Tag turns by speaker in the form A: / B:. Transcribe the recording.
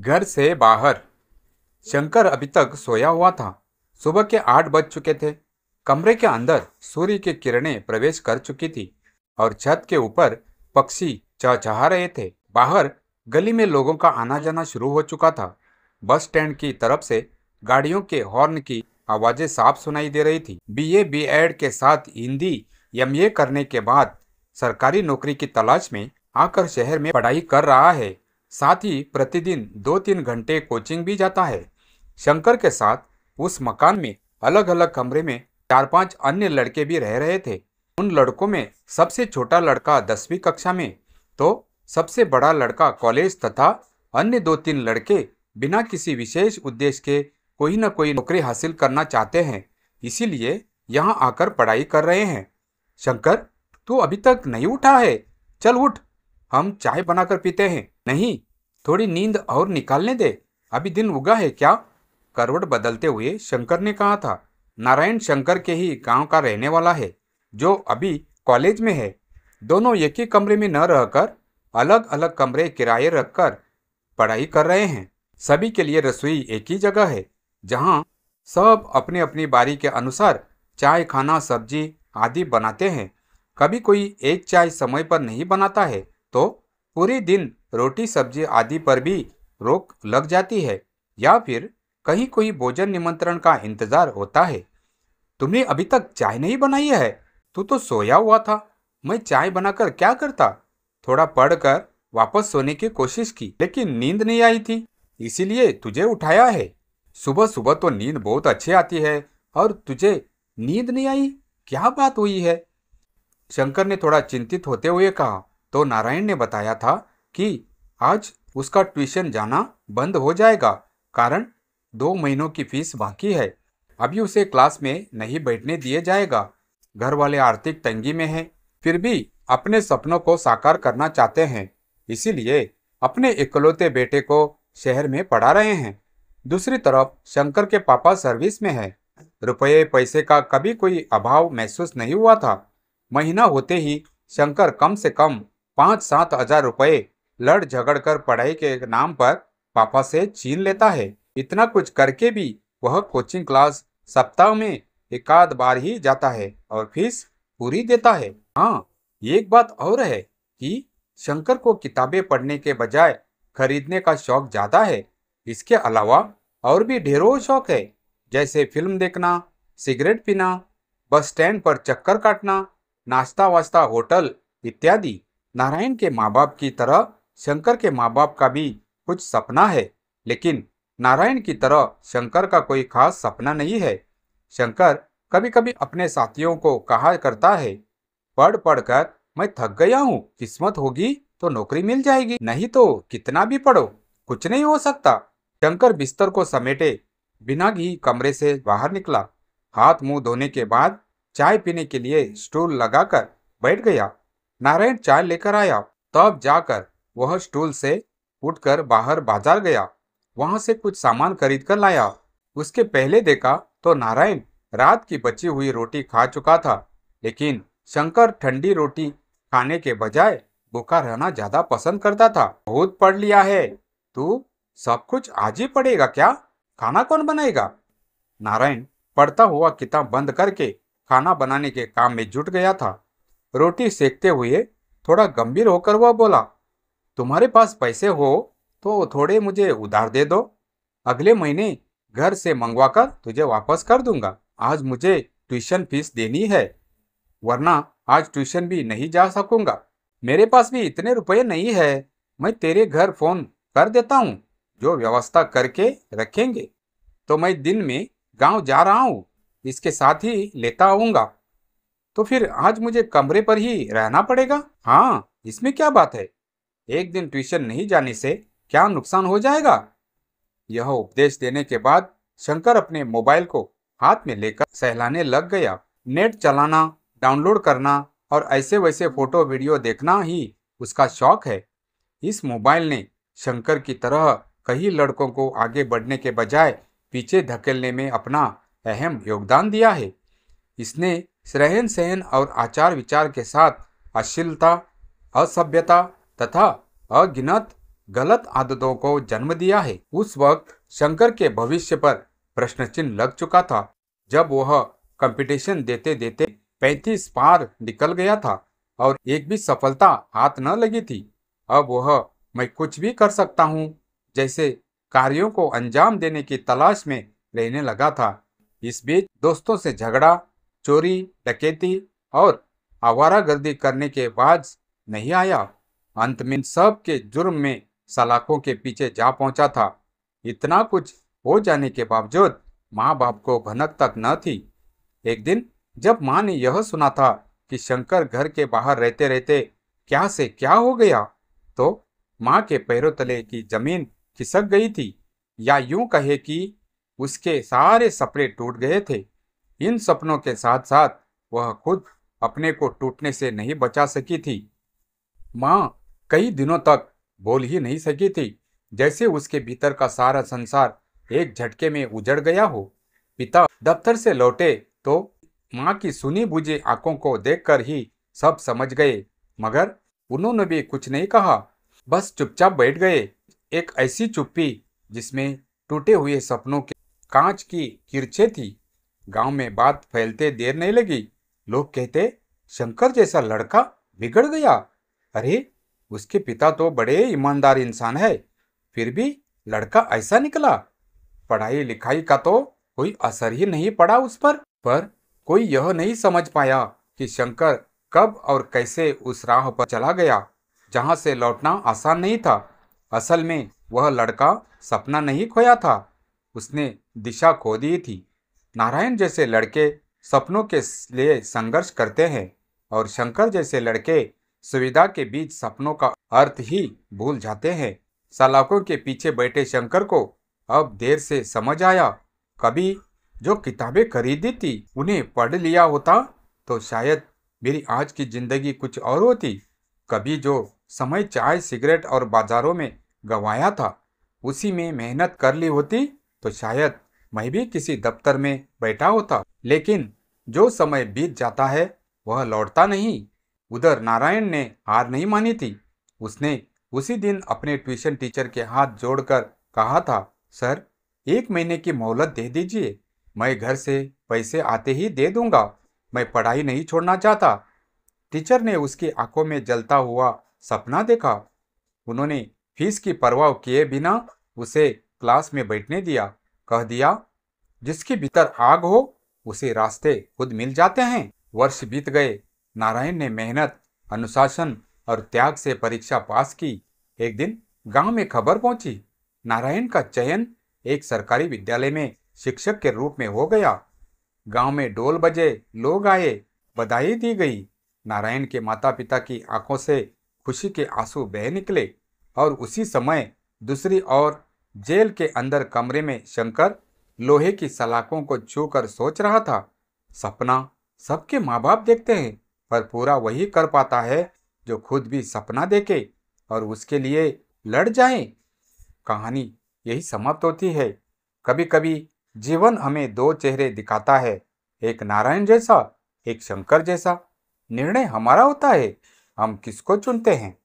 A: घर से बाहर। शंकर अभी तक सोया हुआ था। सुबह के 8 बज चुके थे। कमरे के अंदर सूर्य की किरणें प्रवेश कर चुकी थी और छत के ऊपर पक्षी चहचहा रहे थे। बाहर गली में लोगों का आना जाना शुरू हो चुका था। बस स्टैंड की तरफ से गाड़ियों के हॉर्न की आवाजें साफ सुनाई दे रही थी। बीए बीएड के साथ हिंदी एमए करने के बाद सरकारी नौकरी की तलाश में आकर शहर में पढ़ाई कर रहा है। साथ ही प्रतिदिन 2-3 घंटे कोचिंग भी जाता है। शंकर के साथ उस मकान में अलग अलग कमरे में 4-5 अन्य लड़के भी रह रहे थे। उन लड़कों में सबसे छोटा लड़का 10वीं कक्षा में, तो सबसे बड़ा लड़का कॉलेज तथा अन्य 2-3 लड़के बिना किसी विशेष उद्देश्य के कोई न कोई नौकरी हासिल करना चाहते हैं, इसीलिए यहाँ आकर पढ़ाई कर रहे हैं। शंकर, तू अभी तक नहीं उठा है? चल उठ, हम चाय बनाकर पीते हैं। नहीं, थोड़ी नींद और निकालने दे, अभी दिन उगा है क्या? करवट बदलते हुए शंकर ने कहा था। नारायण शंकर के ही गांव का रहने वाला है, जो अभी कॉलेज में है। दोनों एक ही कमरे में न रहकर अलग अलग कमरे किराए रखकर पढ़ाई कर रहे हैं। सभी के लिए रसोई एक ही जगह है, जहां सब अपनी अपनी बारी के अनुसार चाय, खाना, सब्जी आदि बनाते हैं। कभी कोई एक चाय समय पर नहीं बनाता है तो पूरे दिन रोटी सब्जी आदि पर भी रोक लग जाती है, या फिर कहीं कोई भोजन निमंत्रण का इंतजार होता है। तुमने अभी तक चाय नहीं बनाई है? तू तो सोया हुआ था। मैं चाय बनाकर क्या करता? थोड़ा पढ़कर वापस सोने की कोशिश की, लेकिन नींद नहीं आई थी, इसीलिए तुझे उठाया है। सुबह सुबह तो नींद बहुत अच्छी आती है और तुझे नींद नहीं आई? क्या बात हुई है? शंकर ने थोड़ा चिंतित होते हुए कहा। तो नारायण ने बताया था कि आज उसका ट्यूशन जाना बंद हो जाएगा, कारण 2 महीनों की फीस बाकी है। अभी उसे क्लास में नहीं बैठने दिए जाएगा। घर वाले आर्थिक तंगी में हैं, फिर भी अपने सपनों को साकार करना चाहते हैं, इसीलिए अपने इकलौते बेटे को शहर में पढ़ा रहे हैं। दूसरी तरफ शंकर के पापा सर्विस में है। रुपये पैसे का कभी कोई अभाव महसूस नहीं हुआ था। महीना होते ही शंकर कम से कम 5-7 हजार रुपये लड़ झगड़ कर पढ़ाई के नाम पर पापा से छीन लेता है। इतना कुछ करके भी वह कोचिंग क्लास सप्ताह में एकाध बार ही जाता है और फीस पूरी देता है। हाँ, एक बात और है कि शंकर को किताबें पढ़ने के बजाय खरीदने का शौक ज्यादा है। इसके अलावा और भी ढेरों शौक है, जैसे फिल्म देखना, सिगरेट पीना, बस स्टैंड पर चक्कर काटना, नाश्ता वास्ता होटल इत्यादि। नारायण के माँ बाप की तरह शंकर के माँ बाप का भी कुछ सपना है, लेकिन नारायण की तरह शंकर का कोई खास सपना नहीं है। शंकर कभी कभी अपने साथियों को कहा करता है, पढ़ पढ़ कर मैं थक गया हूँ, किस्मत होगी तो नौकरी मिल जाएगी, नहीं तो कितना भी पढ़ो कुछ नहीं हो सकता। शंकर बिस्तर को समेटे बिना ही कमरे से बाहर निकला। हाथ मुंह धोने के बाद चाय पीने के लिए स्टूल लगाकर बैठ गया। नारायण चाय लेकर आया, तब जाकर वह स्टूल से उठकर बाहर बाजार गया। वहां से कुछ सामान खरीद कर लाया। उसके पहले देखा तो नारायण रात की बची हुई रोटी खा चुका था, लेकिन शंकर ठंडी रोटी खाने के बजाय भूखा रहना ज्यादा पसंद करता था। बहुत पढ़ लिया है तू, सब कुछ आज ही पढ़ेगा क्या? खाना कौन बनाएगा? नारायण पढ़ता हुआ किताब बंद करके खाना बनाने के काम में जुट गया था। रोटी सेकते हुए थोड़ा गंभीर होकर वह बोला, तुम्हारे पास पैसे हो तो थोड़े मुझे उधार दे दो, अगले महीने घर से मंगवाकर तुझे वापस कर दूंगा। आज मुझे ट्यूशन फीस देनी है, वरना आज ट्यूशन भी नहीं जा सकूंगा। मेरे पास भी इतने रुपए नहीं है, मैं तेरे घर फोन कर देता हूँ, जो व्यवस्था करके रखेंगे। तो मैं दिन में गांव जा रहा हूँ, इसके साथ ही लेता आऊंगा। तो फिर आज मुझे कमरे पर ही रहना पड़ेगा? हाँ, इसमें क्या बात है, एक दिन ट्यूशन नहीं जाने से क्या नुकसान हो जाएगा? यह उपदेश देने के बाद शंकर अपने मोबाइल को हाथ में लेकर सहलाने लग गया। नेट चलाना, डाउनलोड करना और ऐसे वैसे फोटो वीडियो देखना ही उसका शौक है। इस मोबाइल ने शंकर की तरह कई लड़कों को आगे बढ़ने के बजाय पीछे धकेलने में अपना अहम योगदान दिया है। इसने रहन सहन और आचार विचार के साथ अश्लीलता, असभ्यता तथा अगिनत गलत आदतों को जन्म दिया है। उस वक्त शंकर के भविष्य पर प्रश्न चिन्ह लग चुका था। जब वह कंपटीशन देते देते 35 पार निकल गया था और एक भी सफलता हाथ न लगी थी। अब वह मैं कुछ भी कर सकता हूँ जैसे कार्यों को अंजाम देने की तलाश में रहने लगा था। इस बीच दोस्तों से झगड़ा, चोरी, डकैती और आवारागर्दी करने के बाद नहीं आया। अंत में सब के जुर्म में सलाखों के पीछे जा पहुंचा था। इतना कुछ हो जाने के बावजूद माँ बाप को भनक तक न थी। एक दिन जब माँ ने यह सुना था कि शंकर घर के बाहर रहते रहते क्या से क्या हो गया, तो माँ के पैरों तले की जमीन खिसक गई थी, या यूं कहे कि उसके सारे सपने टूट गए थे। इन सपनों के साथ साथ वह खुद अपने को टूटने से नहीं बचा सकी थी। माँ कई दिनों तक बोल ही नहीं सकी थी, जैसे उसके भीतर का सारा संसार एक झटके में उजड़ गया हो। पिता दफ्तर से लौटे तो माँ की सुनी बुझी आंखों को देखकर ही सब समझ गए, मगर उन्होंने भी कुछ नहीं कहा, बस चुपचाप बैठ गए। एक ऐसी चुप्पी जिसमें टूटे हुए सपनों के कांच की किरचें थी। गांव में बात फैलते देर नहीं लगी। लोग कहते, शंकर जैसा लड़का बिगड़ गया। अरे, उसके पिता तो बड़े ईमानदार इंसान है, फिर भी लड़का ऐसा निकला। पढ़ाई लिखाई का तो कोई असर ही नहीं पड़ा उस पर कोई यह नहीं समझ पाया कि शंकर कब और कैसे उस राह पर चला गया जहां से लौटना आसान नहीं था। असल में वह लड़का सपना नहीं खोया था, उसने दिशा खो दी थी। नारायण जैसे लड़के सपनों के लिए संघर्ष करते हैं और शंकर जैसे लड़के सुविधा के बीच सपनों का अर्थ ही भूल जाते हैं। सलाखों के पीछे बैठे शंकर को अब देर से समझ आया। कभी जो किताबें खरीदी थी उन्हें पढ़ लिया होता तो शायद मेरी आज की जिंदगी कुछ और होती। कभी जो समय चाय, सिगरेट और बाजारों में गंवाया था उसी में मेहनत कर ली होती तो शायद मैं भी किसी दफ्तर में बैठा होता। लेकिन जो समय बीत जाता है वह लौटता नहीं। उधर नारायण ने हार नहीं मानी थी। उसने उसी दिन अपने ट्यूशन टीचर के हाथ जोड़कर कहा था, सर, 1 महीने की मोहलत दे दीजिए, मैं घर से पैसे आते ही दे दूंगा, मैं पढ़ाई नहीं छोड़ना चाहता। टीचर ने उसकी आंखों में जलता हुआ सपना देखा। उन्होंने फीस की परवाह किए बिना उसे क्लास में बैठने दिया। कह दिया, जिसके भीतर आग हो उसे रास्ते खुद मिल जाते हैं। वर्ष बीत गए। नारायण ने मेहनत, अनुशासन और त्याग से परीक्षा पास की। एक दिन गांव में खबर पहुंची, नारायण का चयन एक सरकारी विद्यालय में शिक्षक के रूप में हो गया। गांव में ढोल बजे, लोग आए, बधाई दी गई। नारायण के माता पिता की आंखों से खुशी के आंसू बह निकले। और उसी समय दूसरी ओर जेल के अंदर कमरे में शंकर लोहे की सलाखों को छूकर सोच रहा था। सपना सबके माँ बाप देखते हैं, पर पूरा वही कर पाता है जो खुद भी सपना देखे और उसके लिए लड़ जाए। कहानी यही समाप्त होती है। कभी कभी जीवन हमें 2 चेहरे दिखाता है, एक नारायण जैसा, एक शंकर जैसा। निर्णय हमारा होता है, हम किसको चुनते हैं।